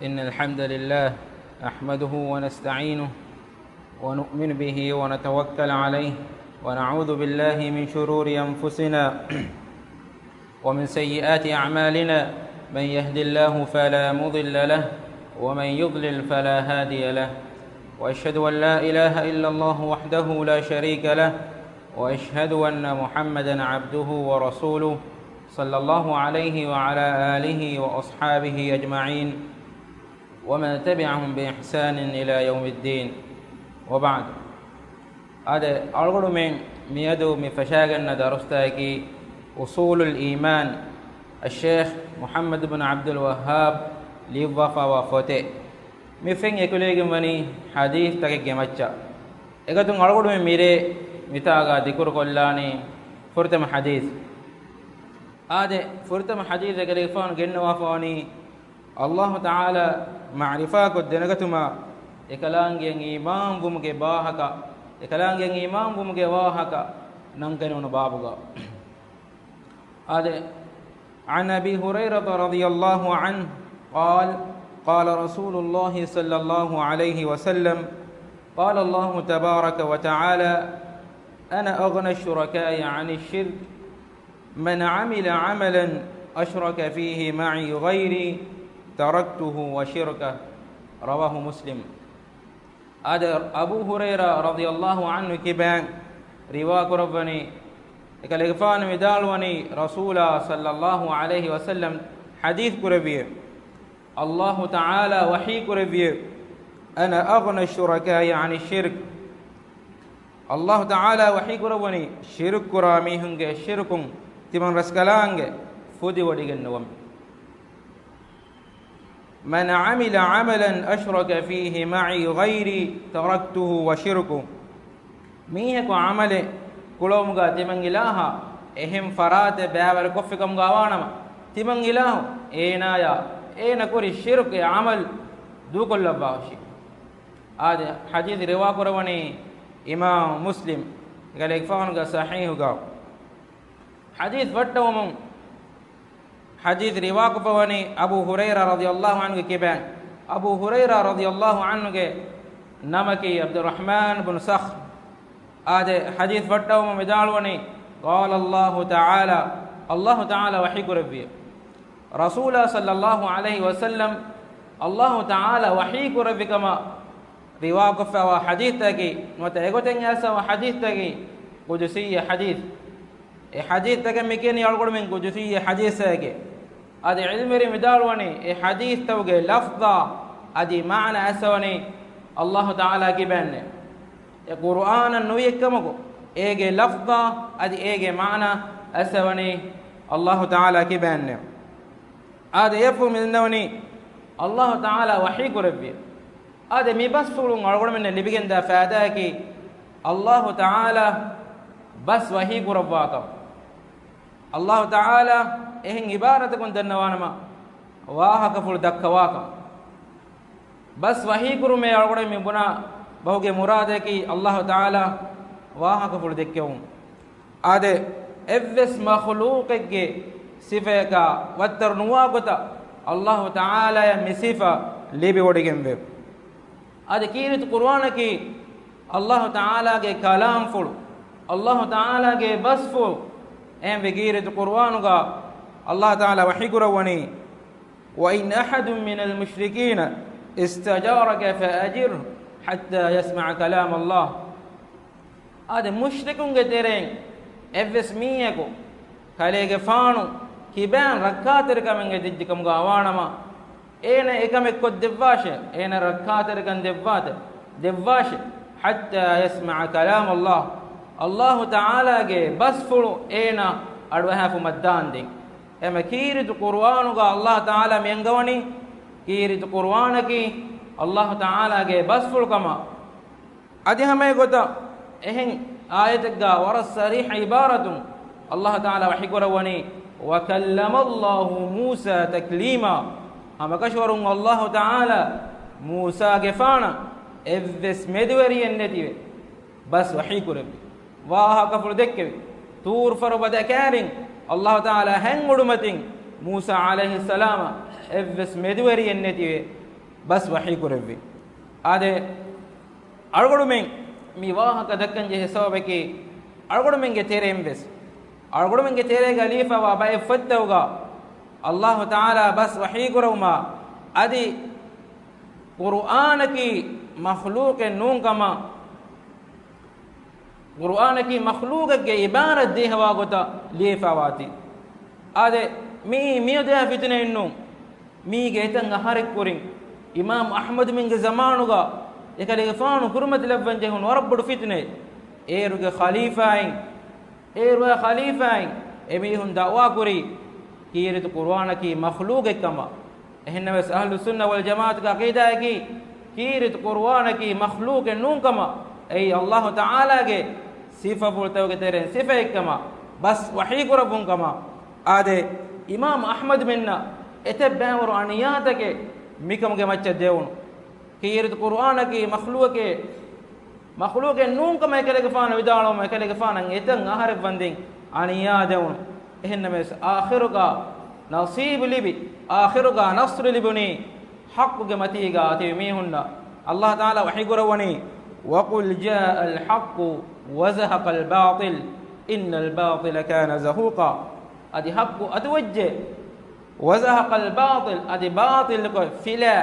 إن الحمد لله نحمده ونستعينه ونؤمن به ونتوكل عليه ونعوذ بالله من شرور أنفسنا ومن سيئات أعمالنا. من يهد الله فلا مضل له ومن يضلل فلا هادي له، وأشهد أن لا إله إلا الله وحده لا شريك له، وأشهد أن محمدا عبده ورسوله صلى الله عليه وعلى آله وأصحابه أجمعين ومن تبعهم بإحسان إلى يوم الدين. وبعد، هذا أرغب من ميدو مفشاغن درستاكي أصول الإيمان الشيخ محمد بن عبد الوهاب ليوفا وفوتي مفين يكوليغ مني حديث تاكي مچا اگتون أرغب من ميري متاغا ذكر كلاني فرتم حديث. هذا فرتم حديث كليفان جن وفاني الله تعالى معرفة كدنكتما إكلانجي إمام بومك باهكا إكلانجي إمام بومك واهكا نمكنون بابوغا. هذا عن أبي هريرة رضي الله عنه قال: قال رسول الله صلى الله عليه وسلم: قال الله تبارك وتعالى: أنا أغنى الشركاء عن الشرك من عمل عملا أشرك فيه معي غيري تركته وشركه. رواه مسلم. هذا أبو هريرة رضي الله عنه كبان رواك ربني كالإغفان مدالوني رسول صلى الله عليه وسلم حديث كربيه الله تعالى وحي كربيه: أنا أغنى الشركاء عن الشرك. الله تعالى وحي كربني شرك كراميهنج شركم تمن رسكلانج فودي وديغنوم. من عمل عملا أشرك فيه معي غيري تركته وشركه. ميهكو عمل كلومغا تمن إلها إهم فرات بابر كفكم غوانما تمن إله إينايا إينا كوري الشرك عمل دو كل باوشي. هذا حديث رواك رواني إمام مسلم قال يكفانك صحيح قال حديث فتومم حديث رواك فواني أبو هريرة رضي الله عنه كبان أبو هريرة رضي الله عنه نمكي عبد الرحمن بن صخر. هذا حديث فتومم مدالوني قال الله تعالى الله تعالى وحي ربي رسول صلى الله عليه وسلم الله تعالى وحي ربي كما رواك فوا حديث تاكي متأغتن ياسا وحديث تاكي قدسية حديث حديث تاكي مكين يالقر من قدسية حديث تاكي. هذا علم رمدالوني حديث توقي لفظة هذه معنى أسواني الله تعالى كبان القرآن النوية كمكو إيجي لفظة هذه إيجي معنى أسواني الله تعالى كبان. هذا يفهم من النوني الله تعالى وحيك ربي. هذا مبسطلون أرغب من اللي بيجن دا فاداكي الله تعالى بس وحيك رباكم. الله تعالى إهن عبارة كنت النوانما واها كفر دكواكم بس وحيك رمي أرغب من بنا بهوك مرادكي الله تعالى واها كفر دكيوم. هذا إفس مخلوقك صفة وترنواقتا الله تعالى يمسيفا لبي وديكم بيب. هذا كيرت القرآن كي الله تعالى کے کلام فل الله تعالى کے بس فل ام بغيرت القرآن کا الله تعالى وحي قرواني: وإن أحد من المشركين استجارك فأجره حتى يسمع كلام الله. هذا مشركون كتيرين افس ميكو خليك فانو كيبان ركاتر كمن جدكم غاوانما اين اكمك كد دفاشه اين ركاتر كن دفاشه حتى يسمع كلام الله. الله تعالى کے بس فلو اين اڑوها فمدان دين اما كيرت القرآن کا الله تعالى مينغوني كيرت القرآن کی الله تعالى کے بس فلو كما ادي ہمیں گوتا اهن آية کا ورس صريح عبارة الله تعالى وحي قرواني: وكلم الله موسى تكليما. هم كشورون الله تعالى موسى كفانا إذ مدوري النتيجة بس وحي قربي واها كفر دكبي تور فربدا كارين الله تعالى هنغدمتين موسى عليه السلام إذ مدوري النتيجة bas wahi kurevvi ade algodu men mi wahaka dakkanje hesabeke algodu menge terem bes algodu menge tere khalifa wa bay fattawga Allah taala bas wahi kuruma adi qur'an ki makhluq nun kama qur'an ki makhluq ke ibarat dehwa gota lifawati ade mi de fitne innu mi ge tan harik kurin imam ahmad minge zamanuga ekale faanu hurmat labban jehun warabbu fitne eruge khalifain emi hun da'wa kuri kirit qur'an ki makhluq kama ehna bas ahlus sunnah wal jamaat ka aqida hai ki kirit qur'an ki makhluq nun kama ay allah taala ge sifa bolta ge tere sifa kama bas wahi kurabun kama ade imam ahmad minna etebba waru aniyata ke mikam ge macca deun kirit qur'an ki makhluq nun kama ekale ge faana vidalo ma ekale ge faana etan ahare banding aniya deun ehna mes akhiruka nasib libi akhiruka nasr libuni haqq ge matiga ate mihunna allah taala wahi kurawani wa qul jaa al haqq wa zahaqa al batil innal batila kana zahuqa adi haqq atwajje wa zahaqa al batil adi batil ko fila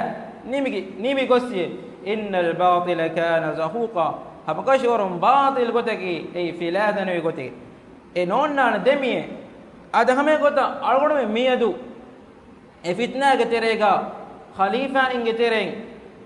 nimi gosiye innal batila kana zahuqa habakashorum batil gotaki ei fila danu gotaki e nonna demiye ada hame gota algodu me miyadu e fitna ge terega khalifa inge tereng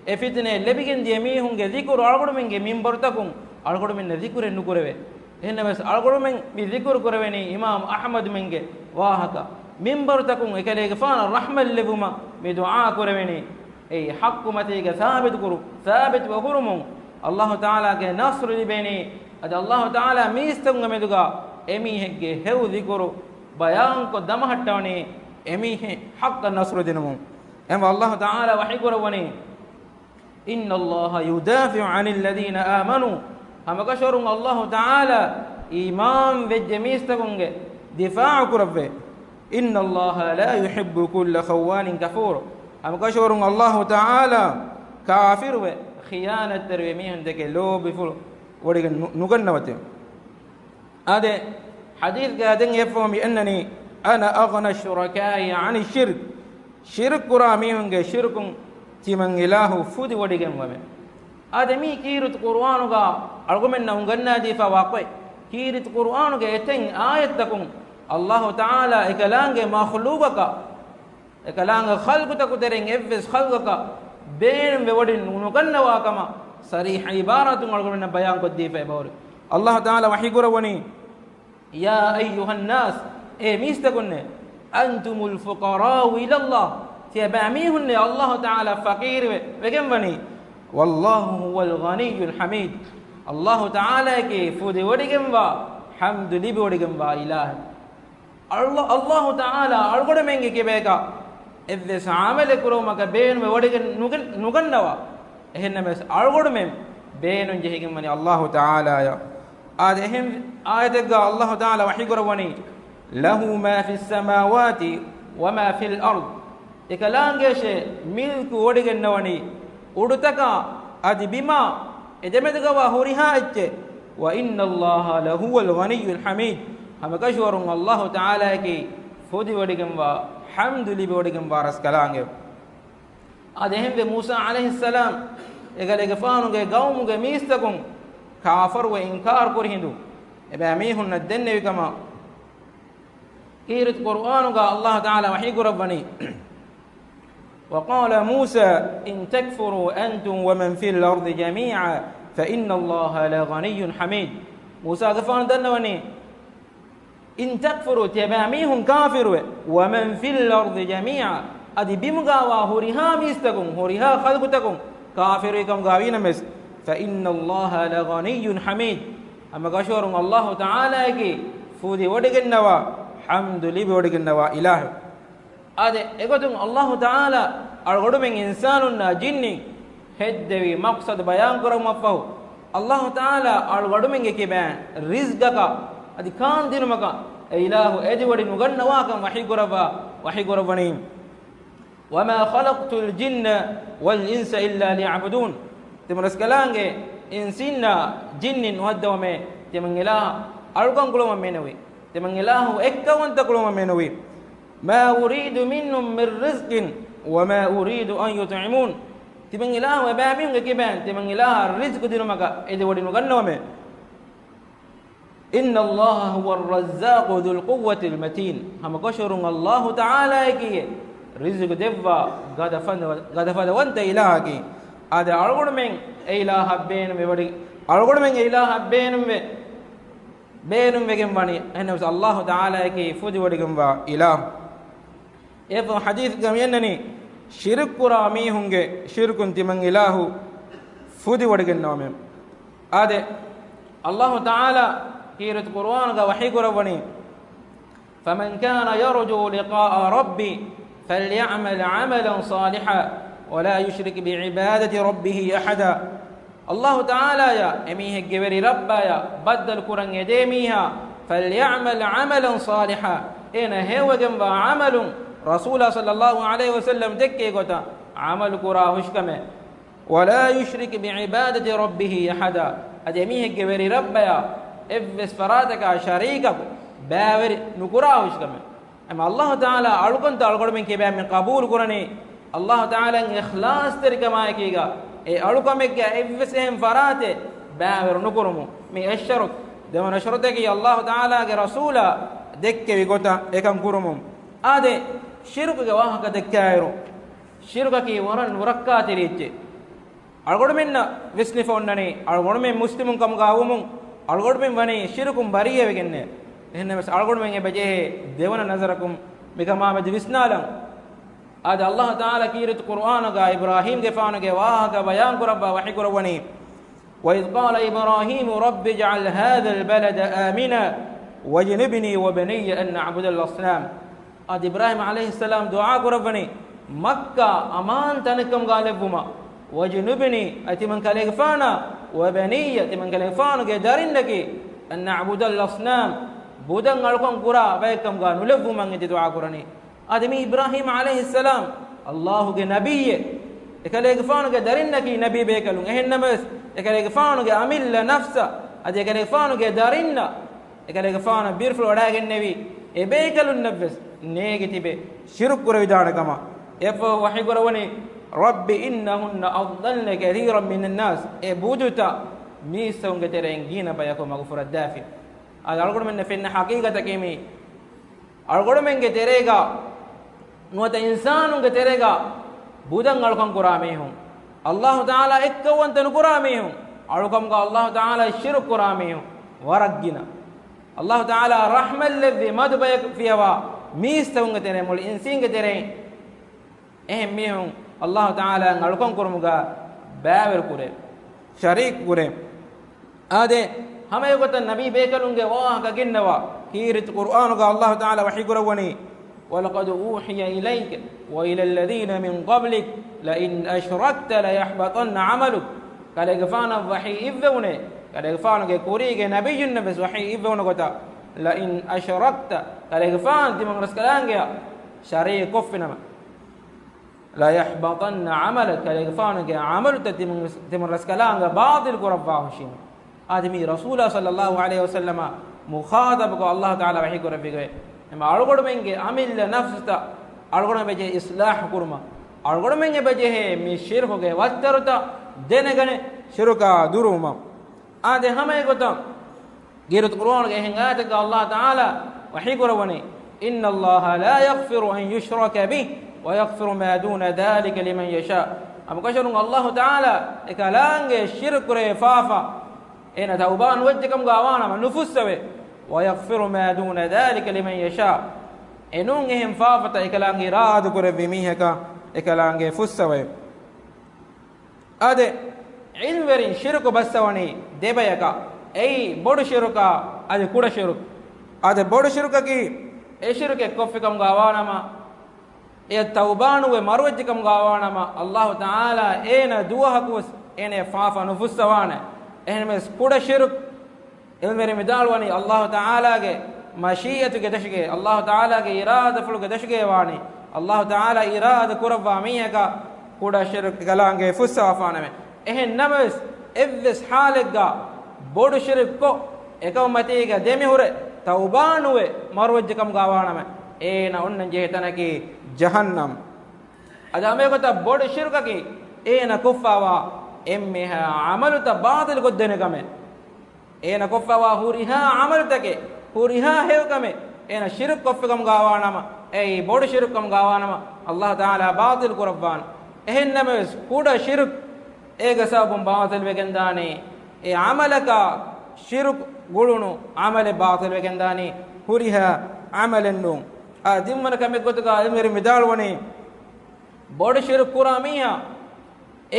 e fitne lebigen die mi hunge zikru algodu menge minbar takum algodu men zikru nu kurave ehna mes algodu men mi zikru kuraveni imam ahmad menge wahaka minbar takum ekale ge fana rahmal lebuma mi dua kuraveni ei haqqu mate ge thabit wa hurum allah taala ge nasr libeni ada allah taala mi istunga meduga emi hegge hew zikru bayan ko damahattawani emi haqq nasr dinum em allah taala wahi kurawani inna allah yudafi'u 'anil ladina amanu hamakashurun allah taala iman vejmistagunge difaa kurawwe inna allah la yuhibbu kulla khawanin kafur hamakashurun allah taala kafir we khiyanat terwe mihan deke lobi ful wodiga nugannawate ade حديث قادن يفهم بأنني أنا أغنى الشركاء عن الشرك شرك راميهم شرك تمن إله فود وديكم ومن آدمي كيرت قرآنك أرغمنا ونغنى دي فواقع كيرت قرآنك يتن آياتكم الله تعالى إكلانك مخلوقك إكلانك خلقك ترين إفس خلقك بين بودين ونغنى واكما صريح عبارة أرغمنا بيان قد دي فبور الله تعالى وحي قروني يا أيها الناس ميستكن أنتم الفقراء إلى الله تباميهن الله تعالى فقير وكمني والله هو الغني الحميد الله تعالى كيف وديكم حمد لي وديكم إله الله تعالى أرغد منك كبيكا إذا سعامل كرومك بين وديك نغنوا إنما أرغد من بين جهكم من الله تعالى يا آدهم آياتك الله تعالى وحي قروني له ما في السماوات وما في الأرض إكلانجش ملك ودق النواني أردتك أدي بما إجمدك وهورها إج وإن الله لهو الغني الحميد هم كشور الله تعالى كي فودي ودقم وحمد لي ودقم وارس كلانج آدهم بموسى عليه السلام إكلك فانوك قومك ميستكم كافر وإنكار كرهندو إباميهن الدنيا كما كيرت قرآنك الله تعالى وحي ربني وقال موسى إن تكفروا أنتم ومن في الأرض جميعا فإن الله لغني حميد موسى غفان دنوني إن تكفروا تباميهم كافر ومن في الأرض جميعا أدي بمغا وهوريها ميستكم هوريها خلقتكم كافركم غاوين مس فإن الله لغني حميد أما قشور الله تعالى كي فودي ودقنوا حمد لي ودقنوا إله هذا إقدم الله تعالى أرغد من إنسان جن هدوي مقصد بيان كرم مفهو الله تعالى أرغد من كبان رزقك هذا كان دينمك إله أدي ودي نغنوا كم وحي كربا وحي كربانيم وما خلقت الجن والإنس إلا ليعبدون تمرس كلانge insinna jinnin waddawame teman ilaha algon kuluma menawi teman ilahu ekkawanta kuluma menawi ma uridu minhum min rizqin wa ma uridu an yut'imun teman ilahu abamin gekiban teman ilaha rizq dinumaka ede wodinu gannawame inna allaha huwa ar-razzaqu dhul quwwati al-matin hama koshurun allah ta'ala ekiye rizq devva gadafada wanta ilaha ki ade algodumen e ilaha beenum e wadi algodumen e ilaha beenum wegen wani henna allah ta'ala ki fudi wadigum wa ilah epo hadith gam yennani shirk kura mi hunge shirkun timan ilahu fudi wadigen nawme ade allah ta'ala kirat qur'an ga wahi kurawani faman kana yarju liqa'a rabbi falyamal 'amalan salihan ولا يشرك بعبادة ربه أحدا الله تعالى يا أميه جبري ربا يا بدل كرن يديميها فليعمل عملا صالحا إن هو جنب عمل رسول صلى الله عليه وسلم تكي قتا عمل كرا وشكمه ولا يشرك بعبادة ربه أحدا أدميه جبري ربا يا إفس فراتك شريكك باور نكرا وشكمه أما الله تعالى ألقنت ألقر من كبا من قبول كرني الله تعالى إخلاص تركما يكيغا ألقمك إفسهم فراته باور نكرمو من الشرك دمنا شرطك الله تعالى رسولا دك بيقوتا إكام كرمو آده شرك جواهك دكايرو شركك ورن وركات ريتشي ألقر منا وسنفونني ألقر من مسلم كم قاومون ألقر من بني شركم بريه بجنة إنه بس ألقر من بجه دمنا نظركم بكما بجوسنالم هذا الله تعالى كيرت قرآن کا إبراهيم کے فان کے واہ کا بیان کو رب وحی کو ونی وإذ قال إبراهيم رب اجعل هذا البلد آمنا واجنبني وبني أن نعبد الأصنام هذا إبراهيم عليه السلام دعاء کو ربني مكة أمان تنكم غالبهما واجنبني أتي من كليك فانا وبني أتي من كليك فانا کے دارين لك أن نعبد الأصنام بودن غلقم قرى بيكم غانو لبهما نتي دعاء قراني آدمی ابراہیم علیہ السلام اللہ کے نبی اکلے گفانو کے درنہ کی نبی بیکلوں اہن نمس اکلے گفانو کے عمل نفسا ادے اکلے گفانو کے درنہ اکلے گفانو بیرفل وڑاگن نبی اے بیکلوں نفس نیگی تیبے شرک کرو دانا کما افو وحی کرونی رب انہن اضلن کثیرا من الناس اے بودتا میسوں کے تیرے انگینا بیکو مغفرت دافی آج الگڑ من نفین حقیقت کیمی الگڑ من کے تیرے گا نوت انسانوں کے تیرے گا بودن الکم قرامی ہوں اللہ تعالی اکون تن قرامی ہوں الکم کا اللہ تعالی شرک قرامی ہوں ورگنا اللہ تعالی رحمت الذی مد بیک فیوا میستوں کے تیرے مول انسین کے تیرے اہم می ہوں اللہ تعالی الکم قرم گا باور کرے شریک کرے آدے ہمیں کو نبی بیکلوں گے واہ کا گنوا كيرت قرآن قال الله تعالى وحي قروني ولقد أوحي إليك وإلى الذين من قبلك لئن أشركت ليحبطن عملك قال يغفانا وحي إذونه قال يغفانا كوريك نبي النبس وحي إذونه قتا لئن أشركت قال يغفانا تمام رسكلانك شريك كفنا لا يحبطن عملك قال يغفانا عمل تمام رسكلانك باطل قرباه شيء آدمي رسول صلى الله عليه وسلم مخاطب کو اللہ تعالی وحی کو ربی گئے ہم الگڑ منگے عمل نفس تا الگڑ میں بجے اصلاح کرما الگڑ منگے بجے ہے می شرک ہو گئے وترتا دینے گنے شرکا دروما آدے ہمیں کو تا غیرت قرآن کے ہنگات کا اللہ تعالی وحی کو رونی ان اللہ لا یغفر ان یشرک به ويغفر ما دون ذلك لمن يشاء ام کشرون اللہ تعالی اکلانگے شرک رے فافا إن توبان وجهكم قاوانا من نفسه ويغفر ما دون ذلك لمن يشاء إنهم فافت إكلانغي راد كرب ميهك إكلانغي فسوي أده علم ورين شرك بسواني دبيكا أي بود شركا أده كودا شرك أده بود شركا كي أي شرك كفكم قاوانا ما إيه توبان ومروجكم قاوانا ما الله تعالى إن دوهكوس إن فافا نفسوانا එහෙනම් කුඩ ශිරක් එල්මෙරි මිදාල්වනි අල්ලාහ් තාලාගේ මෂීයතු ගේ දශගේ අල්ලාහ් තාලාගේ ඉරාදා ෆුල් ගේ දශගේ වානි Allah Taala irada kurwa miheka kuda shirk galange fusafaname ehen namas evves halegga bodu shirk ko ekawmatiga demi hure taubanuwe marwajjakam gawaname ena onna jehetanaki jahannam adame kota bodu shirkaki ena kuffawa emmeha amaluta batil goddene kame ena kuffawa huriha amalutake huriha hevkame ena shirk koffegam gawanama ei bodu shirkam gawanama Allah Taala batil kurabban ehennames kuda shirk ega sabum batil wegendani e amalaka shirk gulunu amale batil wegendani huriha amalennu adimmana kame gotuga adimeri midalwani bodu shirk kuramiya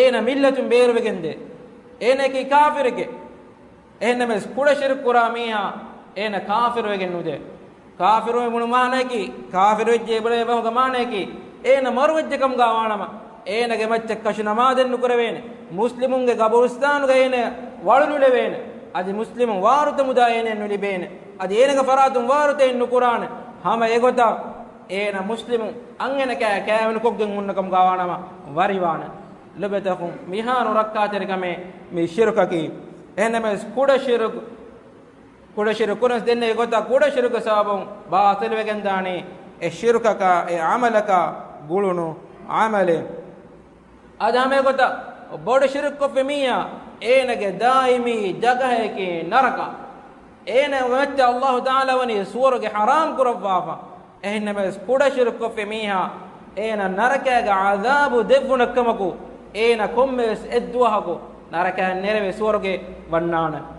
ena millatun beru wegende ena ki kafirke ehennames kuda shirk kuramiya ena kafir wegennude kafiru munu manaki kafiru jebule bahu manaki ena marwajjakam gawanama ena ge macce kashna maden nukurevene muslimun ge gaburistanu ge ene walulu levene adi muslimun waruta muda ene nulibene adi ene ge faratun warute nukurane hama egota ena muslimun angena ka kawen kokgen unnakam gawanama wariwana lobetakum mihanu rakkaterikame mi shirkaki ena mes kuda shirk kuda shirkunas denne gota kuda shirku sabun batil wegendani e shirkaka e amalaka gulunu amale adame gota bodu shirk ko femiya enage daimi jagaheki naraka ene wacce Allah Taala wani suwarge haram kurwafa ehne kuda shirk ko femiya ena narakaga azabu devunakamaku ena kommes edduhaku naraka nereve suwarge wannana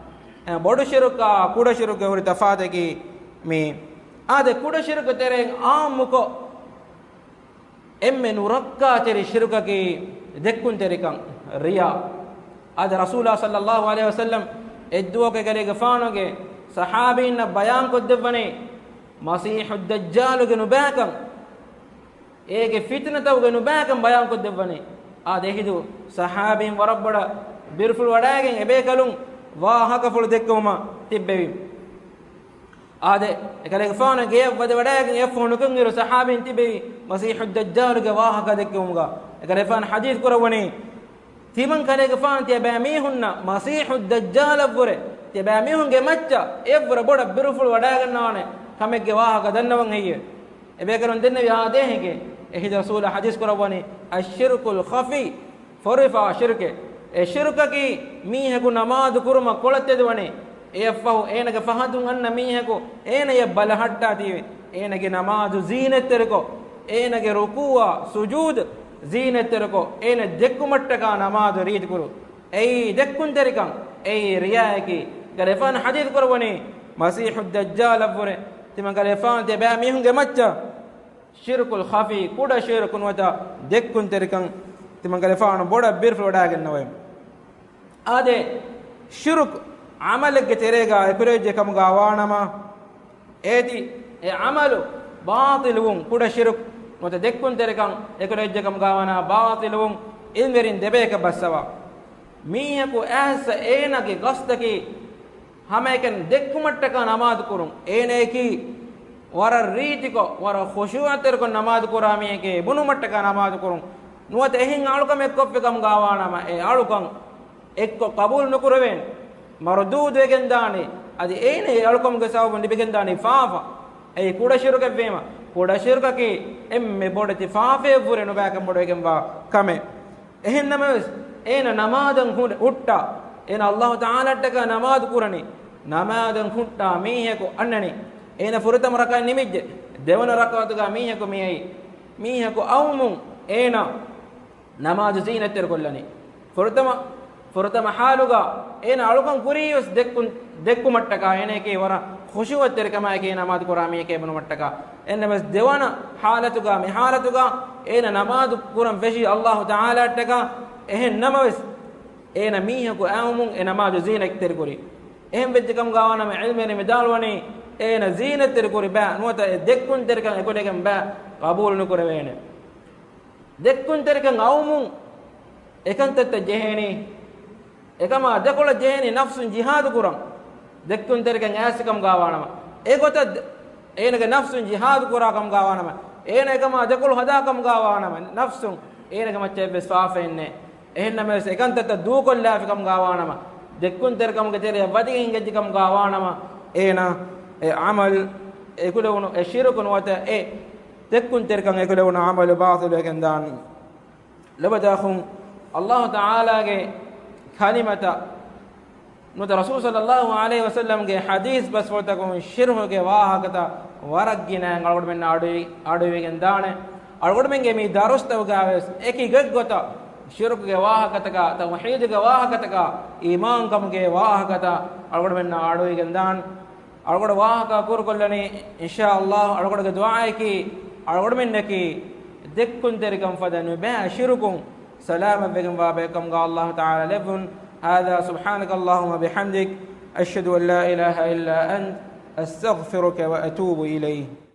bodu shirka kuda shirka uri tafadeki mi ade kuda shirka tereng amuko emme nurakka teri shirka ki dekkun terikan riya ade rasulullah sallallahu alaihi wasallam edduoke gale gafanoge sahabinna bayan ko devane masihud dajjal ge nubakan ege fitna taw ge nubakan bayan ko devane ade hidu sahabin warabbada birful wadagen ebe kalun wahaka fulu dekkuma tibbevi ade ekale gafana ge wada wadagen efhonukun iru sahabin tibbevi masihud dajjal ge wahaka dekkumga ekale fan hadith kurawani timan kale gafana tibe mihunna masihud dajjal avure tibe mihun ge macca evra boda birful wadagen naane kame ge wahaka dannawan heye ebe karon denne wi ade hege ehi rasul hadith kurawani ashirkul khafi farifa shirke e shirkaki miheku namaz kurma kolatedwane efahu enage fahadun anna miheku enaya balahatta tiwe enage namaz zinetterko enage rukuwa sujud zinetterko ene dekkumattaka namaz reed kuru ei dekkun terikan ei riyaki galefan hadith kurwani masihud dajjal avure timan galefan te ba mihunge macca shirkul khafi kuda shirkun wata dekkun terikan timan galefan boda birful wadagen nawem ade shirk amalege terega epereje kam gawanama eti e amalu batilun kuda shirk mota dekkun terekan epereje kam gawana batilun ilmerin debeka bassawa miheku asa enage gastaki hameken dekkumattaka namaz kurun eneki wara ritiko wara khushuaterko namaz kuramiyeke bunumattaka namaz kurun nuwate ehin alukam ekkoppe kam gawanama e alukan ekko qabul nukureven mardud wegendani adi ene alkom gasaw nibegendani faafa ei kuda shiruka vema kuda shiruka ki emme bodati faafe vure no bakam bodegen wa kame ehennama ena namadan hutta ena Allah Taala taka namaz kurani namadan hutta miheko annani ena furutam raka nimijje devana rakawatuga miheko miheko awmun ena namaz zinatter kollani furtama haluga ena alukan kuriyus dekkumattaka eneke wara khushuwatter kama eke namaz kurami eke bunumattaka enne bas devana halatuga mi halatuga ena namaz kuram feshi Allah Taala taka ehen namas ena mihaku amun ena namaz zinatter kuri ehem vejjekam gawana me ilmene medalwani ena zinatter kuri ba nuata dekkun terkan ekodegen ba qabul nukurevene dekkun terkan awmun ekantatta jeheni ekama dekola jeheni nafsun jihad kuran dekkun terkan asikam gawanama egota enage nafsun jihad kurakam gawanama ඒනකම දෙකුළු හදාකම් ගාවානම නෆ්සුන් ඒනකම චෙබ්බස් ෆාෆෙන්නේ එහෙන්නම එකන්තත දූ කොල්ලාෆිකම් ගාවානම දෙක්කුන් තෙරකම් ගෙතේ වදිකින් ගෙජ්ජකම් ගාවානම ඒන ඒ අමල් ඒකුලුණු ඒ ශිරකුන් වත ඒ දෙක්කුන් තෙරකම් ඒකුලුණු අමල් බාතිල් එකෙන් දාන ලබදාඛුම් අල්ලාහ් තාලාගේ කලිමත නුත රසූල් සල්ලල්ලාහු අලයිහි වසල්ලම් ගේ හදීස් බස් වතකම ශිරුගේ වාහකත වරග්ගින අලගොඩ මෙන්න ආඩුවෙගෙන් දාන අලගොඩ මෙන්ගේ මේ දරුස්තව ගාවස් එකි ගග්ගත ශිරුගේ වාහකතක තවහීද්ගේ වාහකතක ඊමාන් කම්ගේ වාහකත අලගොඩ මෙන්න ආඩුවෙගෙන් දාන අලගොඩ වාහක කුරකොල්ලනි ඉන්ෂාඅල්ලාහ් අලගොඩගේ දුආයකි අලගොඩ මෙන්නකි දෙක්කුන් තෙරකම් ෆදනු බෑ ශිරුකුන් سلام بكم وبكم قال الله تعالى لبن هذا سبحانك اللهم بحمدك أشهد أن لا إله إلا أنت أستغفرك وأتوب إليه